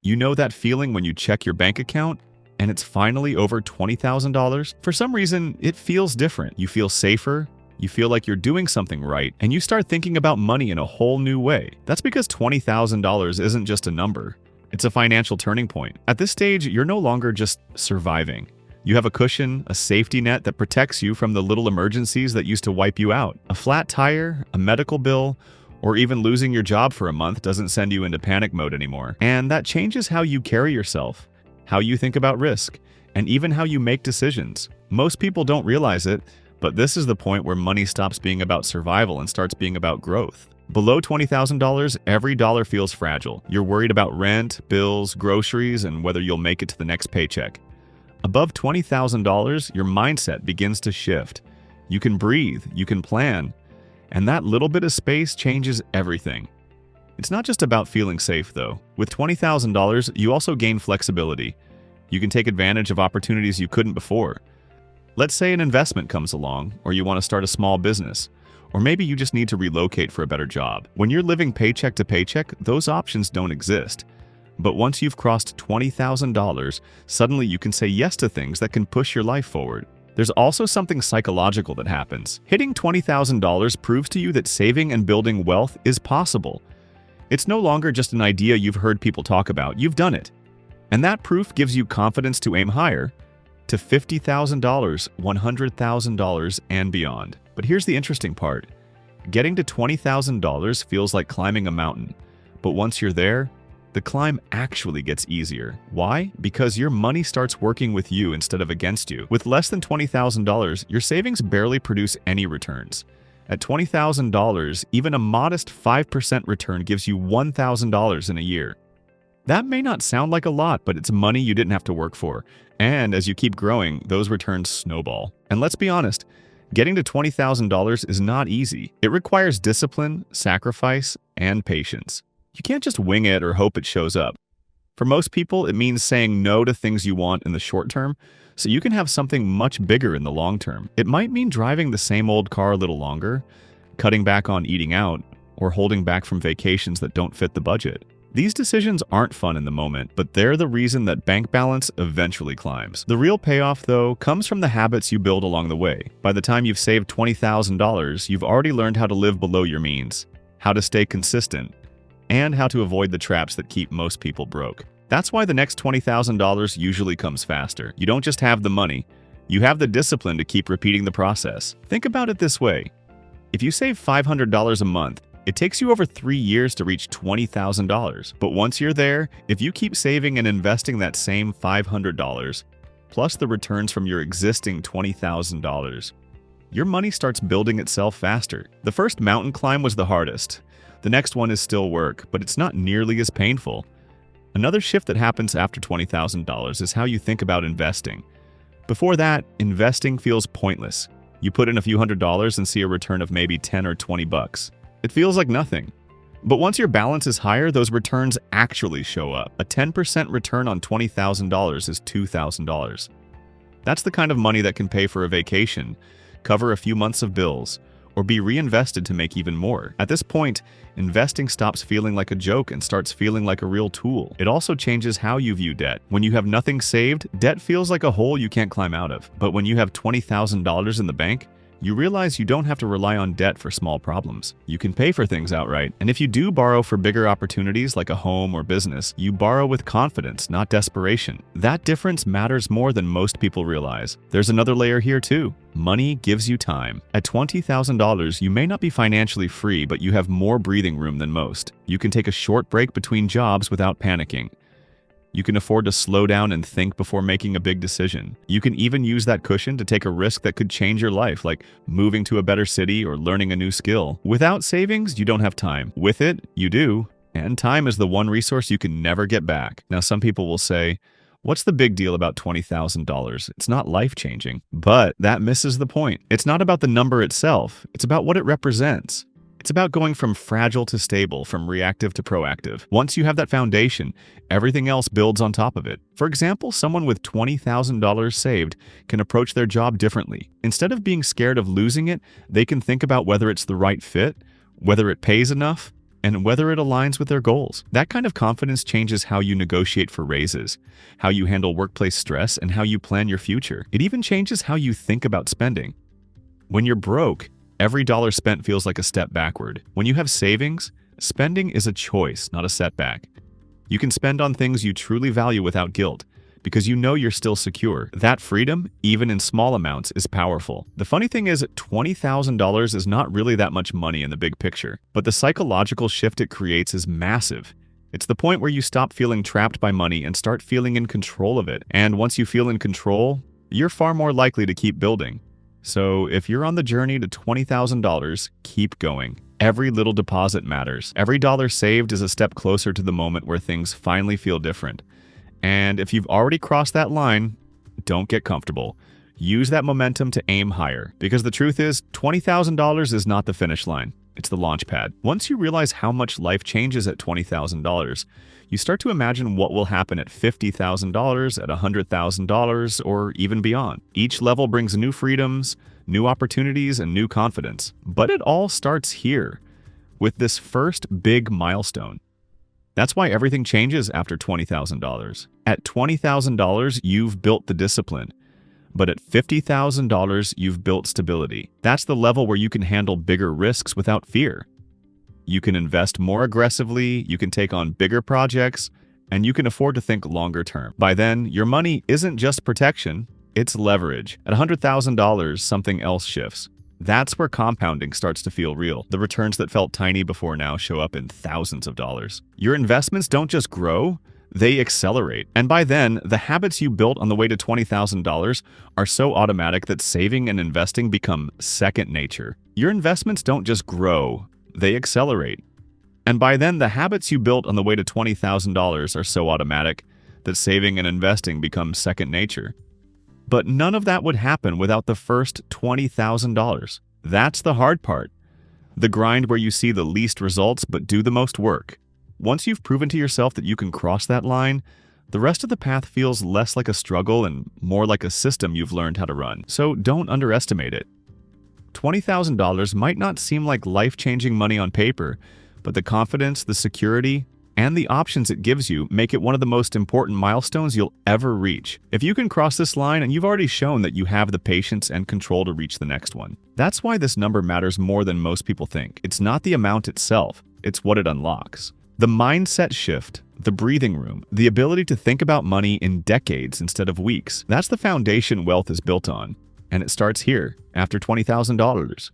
You know that feeling when you check your bank account and it's finally over $20,000? For some reason, it feels different. You feel safer, you feel like you're doing something right, and you start thinking about money in a whole new way. That's because $20,000 isn't just a number. It's a financial turning point. At this stage, you're no longer just surviving. You have a cushion, a safety net that protects you from the little emergencies that used to wipe you out. A flat tire, a medical bill, or even losing your job for a month doesn't send you into panic mode anymore. And that changes how you carry yourself, how you think about risk, and even how you make decisions. Most people don't realize it, but this is the point where money stops being about survival and starts being about growth. Below $20,000, every dollar feels fragile. You're worried about rent, bills, groceries, and whether you'll make it to the next paycheck. Above $20,000, your mindset begins to shift. You can breathe, you can plan, and that little bit of space changes everything. It's not just about feeling safe, though. With $20,000, you also gain flexibility. You can take advantage of opportunities you couldn't before. Let's say an investment comes along, or you want to start a small business, or maybe you just need to relocate for a better job. When you're living paycheck to paycheck, those options don't exist. But once you've crossed $20,000, suddenly you can say yes to things that can push your life forward. There's also something psychological that happens. Hitting $20,000 proves to you that saving and building wealth is possible. It's no longer just an idea you've heard people talk about, you've done it. And that proof gives you confidence to aim higher, to $50,000, $100,000, and beyond. But here's the interesting part. Getting to $20,000 feels like climbing a mountain. But once you're there, the climb actually gets easier. Why? Because your money starts working with you instead of against you. With less than $20,000, your savings barely produce any returns. At $20,000, even a modest 5% return gives you $1,000 in a year. That may not sound like a lot, but it's money you didn't have to work for. And as you keep growing, those returns snowball. And let's be honest, getting to $20,000 is not easy. It requires discipline, sacrifice, and patience. You can't just wing it or hope it shows up. For most people, it means saying no to things you want in the short term, so you can have something much bigger in the long term. It might mean driving the same old car a little longer, cutting back on eating out, or holding back from vacations that don't fit the budget. These decisions aren't fun in the moment, but they're the reason that bank balance eventually climbs. The real payoff, though, comes from the habits you build along the way. By the time you've saved $20,000, you've already learned how to live below your means, how to stay consistent, and how to avoid the traps that keep most people broke. That's why the next $20,000 usually comes faster. You don't just have the money, you have the discipline to keep repeating the process. Think about it this way. If you save $500 a month, it takes you over 3 years to reach $20,000. But once you're there, if you keep saving and investing that same $500, plus the returns from your existing $20,000, your money starts building itself faster. The first mountain climb was the hardest. The next one is still work, but it's not nearly as painful. Another shift that happens after $20,000 is how you think about investing. Before that, investing feels pointless. You put in a few $100s and see a return of maybe 10 or 20 bucks. It feels like nothing. But once your balance is higher, those returns actually show up. A 10% return on $20,000 is $2,000. That's the kind of money that can pay for a vacation, cover a few months of bills, or be reinvested to make even more. At this point, investing stops feeling like a joke and starts feeling like a real tool. It also changes how you view debt. When you have nothing saved, debt feels like a hole you can't climb out of. But when you have $20,000 in the bank, you realize you don't have to rely on debt for small problems. You can pay for things outright, and if you do borrow for bigger opportunities like a home or business, you borrow with confidence, not desperation. That difference matters more than most people realize. There's another layer here too. Money gives you time. At $20,000, you may not be financially free, but you have more breathing room than most. You can take a short break between jobs without panicking. You can afford to slow down and think before making a big decision. You can even use that cushion to take a risk that could change your life, like moving to a better city or learning a new skill. Without savings, you don't have time. With it, you do. And time is the one resource you can never get back. Now, some people will say, what's the big deal about $20,000? It's not life-changing. But that misses the point. It's not about the number itself. It's about what it represents. It's about going from fragile to stable, from reactive to proactive. Once you have that foundation, everything else builds on top of it. For example, someone with $20,000 saved can approach their job differently. Instead of being scared of losing it, they can think about whether it's the right fit, whether it pays enough, and whether it aligns with their goals. That kind of confidence changes how you negotiate for raises, how you handle workplace stress, and how you plan your future. It even changes how you think about spending. When you're broke, every dollar spent feels like a step backward. When you have savings, spending is a choice, not a setback. You can spend on things you truly value without guilt, because you know you're still secure. That freedom, even in small amounts, is powerful. The funny thing is, $20,000 is not really that much money in the big picture, but the psychological shift it creates is massive. It's the point where you stop feeling trapped by money and start feeling in control of it. And once you feel in control, you're far more likely to keep building. So if you're on the journey to $20,000, keep going. Every little deposit matters. Every dollar saved is a step closer to the moment where things finally feel different. And if you've already crossed that line, don't get comfortable. Use that momentum to aim higher. Because the truth is, $20,000 is not the finish line. It's the launch pad. Once you realize how much life changes at $20,000, you start to imagine what will happen at $50,000, at $100,000, or even beyond. Each level brings new freedoms, new opportunities, and new confidence. But it all starts here, with this first big milestone. That's why everything changes after $20,000. At $20,000, you've built the discipline. But at $50,000, you've built stability. That's the level where you can handle bigger risks without fear. You can invest more aggressively, you can take on bigger projects, and you can afford to think longer term. By then, your money isn't just protection, it's leverage. At $100,000, something else shifts. That's where compounding starts to feel real. The returns that felt tiny before now show up in thousands of dollars. Your investments don't just grow, they accelerate. And by then, the habits you built on the way to $20,000 are so automatic that saving and investing become second nature. Your investments don't just grow, they accelerate. And by then, the habits you built on the way to $20,000 are so automatic that saving and investing become second nature. But none of that would happen without the first $20,000. That's the hard part. The grind where you see the least results but do the most work. Once you've proven to yourself that you can cross that line, the rest of the path feels less like a struggle and more like a system you've learned how to run. So don't underestimate it. $20,000 might not seem like life-changing money on paper, but the confidence, the security, and the options it gives you make it one of the most important milestones you'll ever reach. If you can cross this line, and you've already shown that you have the patience and control to reach the next one. That's why this number matters more than most people think. It's not the amount itself, it's what it unlocks. The mindset shift, the breathing room, the ability to think about money in decades instead of weeks. That's the foundation wealth is built on. And it starts here, after $20,000.